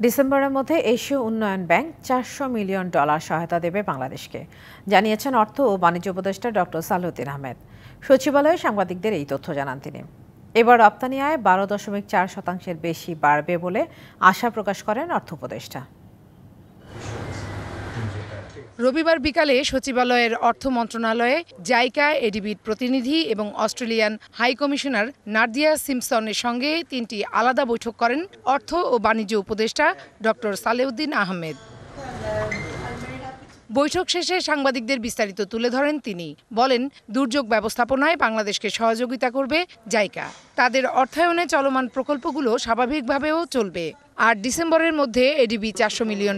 ডিসেম্বরের মধ্যে এশীয় উন্নয়ন ব্যাংক $400 মিলিয়ন সহায়তা দেবে বাংলাদেশকে, জানিয়েছেন অর্থ ও বাণিজ্য উপদেষ্টা ডক্টর সালেউদ্দিন আহমেদ। সচিবালয়ে সাংবাদিকদের এই তথ্য জানান তিনি। এবার রপ্তানি আয় 12.4% বেশি বাড়বে বলে আশা প্রকাশ করেন অর্থ উপদেষ্টা। রবিবার বিকালে সচিবালয়ের অর্থ মন্ত্রণালয়ে জাইকা, এডিবির প্রতিনিধি এবং অস্ট্রেলিয়ান হাই কমিশনার নার্দিয়া সিম্পসনের সঙ্গে 3টি আলাদা বৈঠক করেন অর্থ ও বাণিজ্য উপদেষ্টা ডক্টর সালেউদ্দিন আহমেদ। বৈঠক শেষে সাংবাদিকদের বিস্তারিত তুলে ধরেন তিনি। বলেন, দুর্যোগ ব্যবস্থাপনায় বাংলাদেশকে সহযোগিতা করবে জাইকা। তাদের অর্থায়নে চলমান প্রকল্পগুলো স্বাভাবিকভাবেও চলবে। আর ডিসেম্বরের মধ্যে এডিবি $400 মিলিয়ন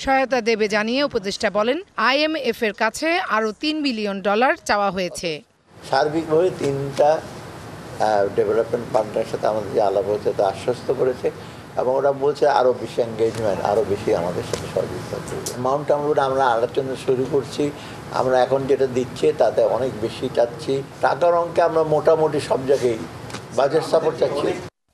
সহায়তা দেবে জানিয়ে উপদেষ্টা বলেন, IMF এর কাছে আরও $3 বিলিয়ন চাওয়া হয়েছে। সার্বিকভাবে 3টা ডেভেলপমেন্ট পার্টনারের সাথে আমাদের যে আলাপ হয়েছে তা আশ্বস্ত করেছে এবং ওরা বলছে আরও বেশি এঙ্গেজমেন্ট, আরও বেশি আমাদের সাথে সহযোগিতা করবে। অ্যামাউন্ট আমরা আলোচনা শুরু করছি। আমরা এখন যেটা দিচ্ছি তাতে অনেক বেশি চাচ্ছি। টাকার অঙ্কে আমরা মোটামুটি সব জায়গায় বাজেট সাপোর্ট চাচ্ছি।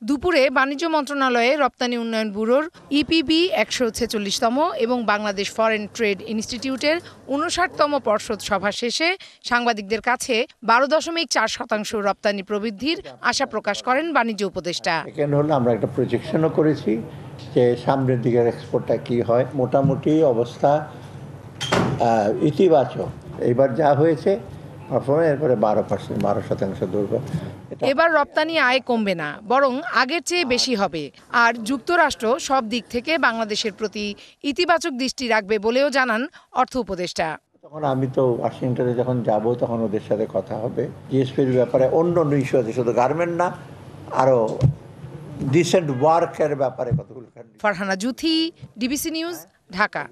দুপুরে বাণিজ্য মন্ত্রণালয়ে রপ্তানি উন্নয়ন ব্যুরোর EPB 146তম এবং বাংলাদেশ ফরেন ট্রেড ইনস্টিটিউটের 59তম পর্ষদ সভা শেষে সাংবাদিকদের কাছে 12.4% রপ্তানি প্রবৃদ্ধির আশা প্রকাশ করেন বাণিজ্য উপদেষ্টা। এখানে হলো আমরা একটা প্রজেকশনও করেছি যে সামনের দিকের এক্সপোর্টটা কি হয়। মোটামুটি অবস্থা ইতিবাচক। এবার যা হয়েছে এরপরে 12% ধরবে। এবার রপ্তানি আয় কমবে না, বরং আগের চেয়ে বেশি হবে। আর যুক্তরাষ্ট্র সব দিক থেকে বাংলাদেশের প্রতি ইতিবাচক দৃষ্টি রাখবে বলেও জানান অর্থ উপদেষ্টা। তখন আমি তো ওয়াশিংটনে যখন যাব তখন ওদের সাথে কথা হবে জিএসপির ব্যাপারে, অন্য ইস্যু আছে, শুধু গার্মেন্ট না, আরও ডিসেন্ট ওয়ার্কের ব্যাপারে কতগুলো। Farhana Juthi, DBC news, Dhaka.